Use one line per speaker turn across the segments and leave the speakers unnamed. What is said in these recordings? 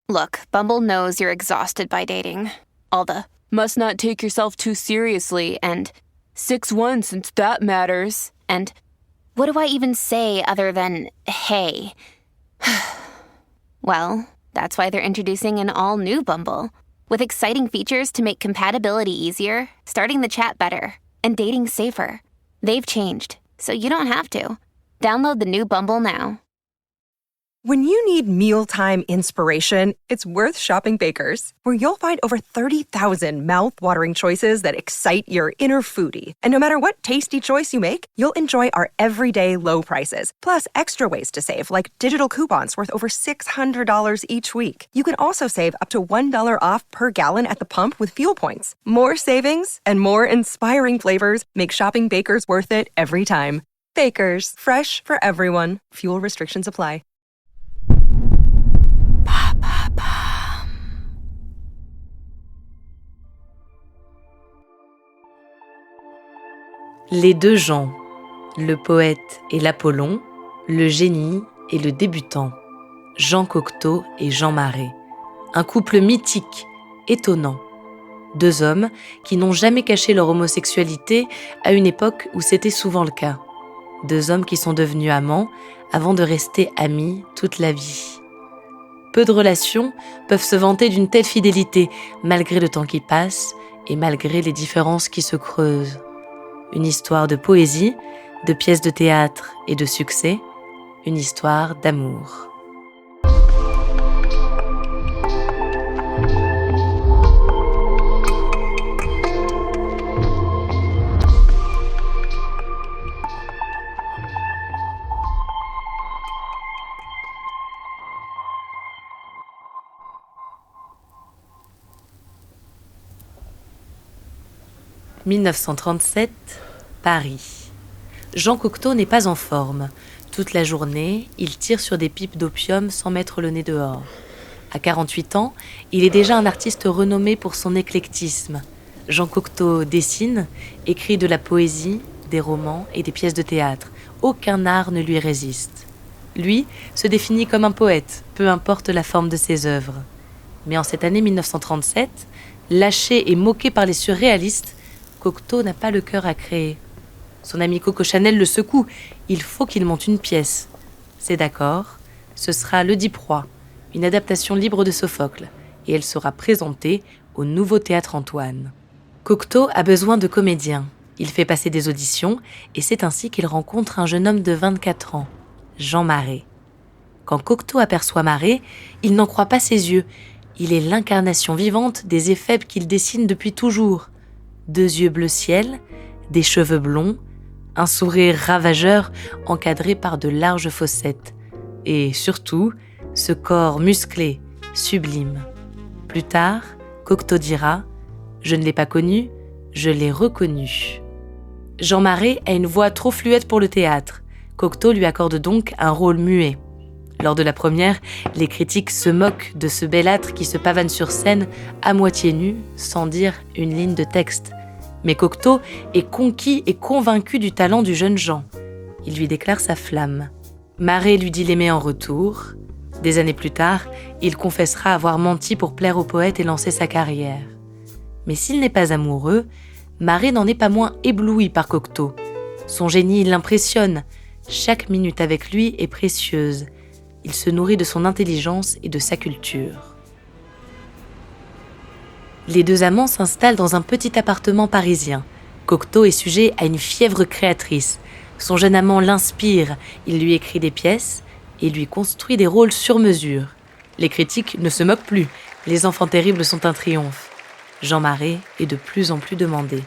Look, Bumble knows you're exhausted by dating. All the must not take yourself too seriously and 6'1" since that matters. And what do I even say other than hey? Well, that's why they're introducing an all-new Bumble with exciting features to make compatibility easier, starting the chat better, and dating safer. They've changed, so you don't have to. Download the new Bumble now.
When you need mealtime inspiration, it's worth shopping Baker's, where you'll find over 30,000 mouth-watering choices that excite your inner foodie. And no matter what tasty choice you make, you'll enjoy our everyday low prices, plus extra ways to save, like digital coupons worth over $600 each week. You can also save up to $1 off per gallon at the pump with fuel points. More savings and more inspiring flavors make shopping Baker's worth it every time. Baker's, fresh for everyone. Fuel restrictions apply.
Les deux Jean, le poète et l'Apollon, le génie et le débutant, Jean Cocteau et Jean Marais. Un couple mythique, étonnant. Deux hommes qui n'ont jamais caché leur homosexualité à une époque où c'était souvent le cas. Deux hommes qui sont devenus amants avant de rester amis toute la vie. Peu de relations peuvent se vanter d'une telle fidélité, malgré le temps qui passe et malgré les différences qui se creusent. Une histoire de poésie, de pièces de théâtre et de succès, une histoire d'amour. « 1937, Paris. Jean Cocteau n'est pas en forme. Toute la journée, il tire sur des pipes d'opium sans mettre le nez dehors. À 48 ans, il est déjà un artiste renommé pour son éclectisme. Jean Cocteau dessine, écrit de la poésie, des romans et des pièces de théâtre. Aucun art ne lui résiste. Lui se définit comme un poète, peu importe la forme de ses œuvres. Mais en cette année 1937, lâché et moqué par les surréalistes, Cocteau n'a pas le cœur à créer. Son ami Coco Chanel le secoue. Il faut qu'il monte une pièce. C'est d'accord. Ce sera l'Oedipe-Roi, une adaptation libre de Sophocle, et elle sera présentée au Nouveau Théâtre Antoine. Cocteau a besoin de comédiens. Il fait passer des auditions, et c'est ainsi qu'il rencontre un jeune homme de 24 ans, Jean Marais. Quand Cocteau aperçoit Marais, il n'en croit pas ses yeux. Il est l'incarnation vivante des éphèbes qu'il dessine depuis toujours. 2 yeux bleu ciel, des cheveux blonds, un sourire ravageur encadré par de larges fossettes. Et surtout, ce corps musclé, sublime. Plus tard, Cocteau dira « Je ne l'ai pas connu, je l'ai reconnu ». Jean Marais a une voix trop fluette pour le théâtre. Cocteau lui accorde donc un rôle muet. Lors de la première, les critiques se moquent de ce belâtre qui se pavane sur scène à moitié nu, sans dire une ligne de texte. Mais Cocteau est conquis et convaincu du talent du jeune Jean. Il lui déclare sa flamme. Marais lui dit l'aimer en retour. Des années plus tard, il confessera avoir menti pour plaire au poète et lancer sa carrière. Mais s'il n'est pas amoureux, Marais n'en est pas moins ébloui par Cocteau. Son génie l'impressionne. Chaque minute avec lui est précieuse. Il se nourrit de son intelligence et de sa culture. Les deux amants s'installent dans un petit appartement parisien. Cocteau est sujet à une fièvre créatrice. Son jeune amant l'inspire, il lui écrit des pièces et lui construit des rôles sur mesure. Les critiques ne se moquent plus, les enfants terribles sont un triomphe. Jean Marais est de plus en plus demandé.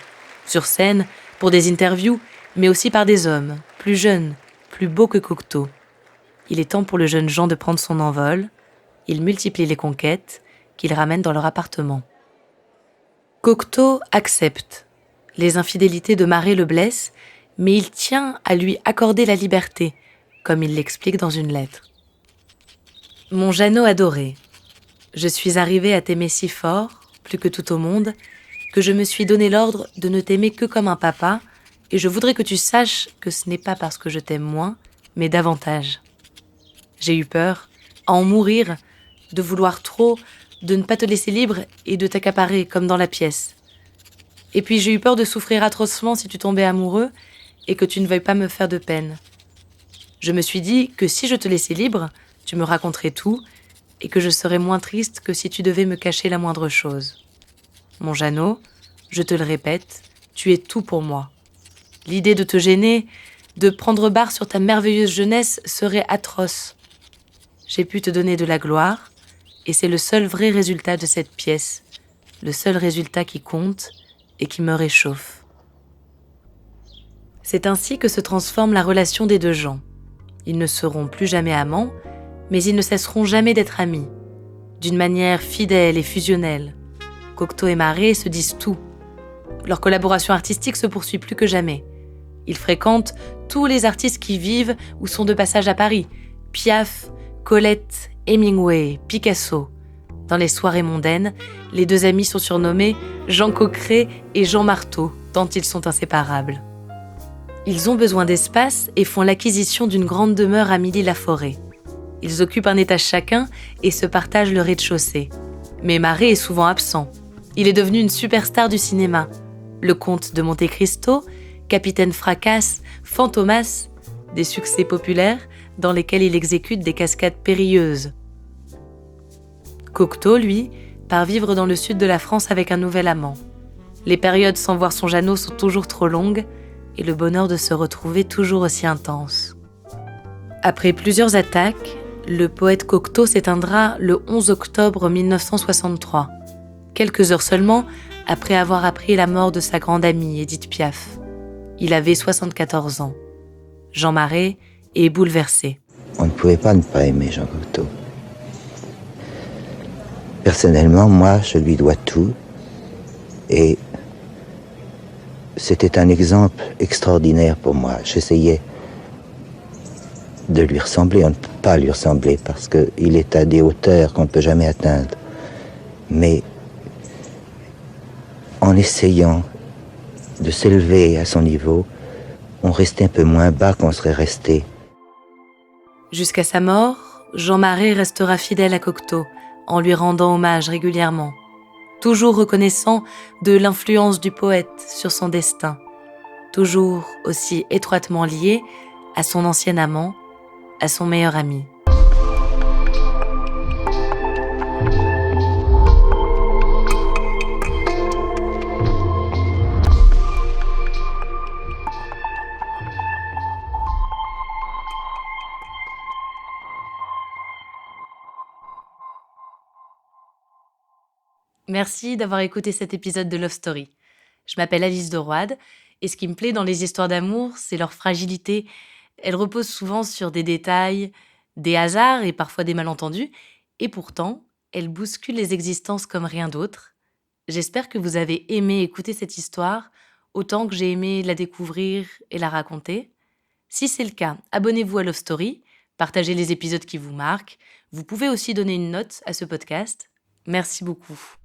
Sur scène, pour des interviews, mais aussi par des hommes, plus jeunes, plus beaux que Cocteau. Il est temps pour le jeune Jean de prendre son envol. Il multiplie les conquêtes qu'il ramène dans leur appartement. Cocteau accepte. Les infidélités de Marais le blessent, mais il tient à lui accorder la liberté, comme il l'explique dans une lettre. « Mon Jeannot adoré, je suis arrivé à t'aimer si fort, plus que tout au monde, que je me suis donné l'ordre de ne t'aimer que comme un papa, et je voudrais que tu saches que ce n'est pas parce que je t'aime moins, mais davantage. J'ai eu peur, à en mourir, de vouloir trop, de ne pas te laisser libre et de t'accaparer comme dans la pièce. Et puis j'ai eu peur de souffrir atrocement si tu tombais amoureux et que tu ne veuilles pas me faire de peine. Je me suis dit que si je te laissais libre, tu me raconterais tout et que je serais moins triste que si tu devais me cacher la moindre chose. Mon Jeannot, je te le répète, tu es tout pour moi. L'idée de te gêner, de prendre barre sur ta merveilleuse jeunesse serait atroce. J'ai pu te donner de la gloire, et c'est le seul vrai résultat de cette pièce, le seul résultat qui compte et qui me réchauffe. C'est ainsi que se transforme la relation des deux gens. Ils ne seront plus jamais amants, mais ils ne cesseront jamais d'être amis, d'une manière fidèle et fusionnelle. Cocteau et Marais se disent tout. Leur collaboration artistique se poursuit plus que jamais. Ils fréquentent tous les artistes qui vivent ou sont de passage à Paris. Piaf, Colette, Hemingway, Picasso. Dans les soirées mondaines, les deux amis sont surnommés Jean Coqueret et Jean Marteau, tant ils sont inséparables. Ils ont besoin d'espace et font l'acquisition d'une grande demeure à Milly-la-Forêt. Ils occupent un étage chacun et se partagent le rez-de-chaussée. Mais Marais est souvent absent. Il est devenu une superstar du cinéma. Le Comte de Monte Cristo, Capitaine Fracasse, Fantomas, des succès populaires dans lesquels il exécute des cascades périlleuses. Cocteau, lui, part vivre dans le sud de la France avec un nouvel amant. Les périodes sans voir son Jeannot sont toujours trop longues et le bonheur de se retrouver toujours aussi intense. Après plusieurs attaques, le poète Cocteau s'éteindra le 11 octobre 1963, quelques heures seulement après avoir appris la mort de sa grande amie Édith Piaf. Il avait 74 ans. Jean Marais est bouleversé.
On ne pouvait pas ne pas aimer Jean Cocteau. Personnellement, moi, je lui dois tout. Et c'était un exemple extraordinaire pour moi. J'essayais de lui ressembler. On ne peut pas lui ressembler parce qu'il est à des hauteurs qu'on ne peut jamais atteindre. Mais en essayant de s'élever à son niveau, on restait un peu moins bas qu'on serait resté.
Jusqu'à sa mort, Jean Marais restera fidèle à Cocteau, en lui rendant hommage régulièrement, toujours reconnaissant de l'influence du poète sur son destin, toujours aussi étroitement lié à son ancien amant, à son meilleur ami. Merci d'avoir écouté cet épisode de Love Story. Je m'appelle Alice de Roide et ce qui me plaît dans les histoires d'amour, c'est leur fragilité. Elles reposent souvent sur des détails, des hasards et parfois des malentendus, et pourtant, elles bousculent les existences comme rien d'autre. J'espère que vous avez aimé écouter cette histoire autant que j'ai aimé la découvrir et la raconter. Si c'est le cas, abonnez-vous à Love Story, partagez les épisodes qui vous marquent. Vous pouvez aussi donner une note à ce podcast. Merci beaucoup.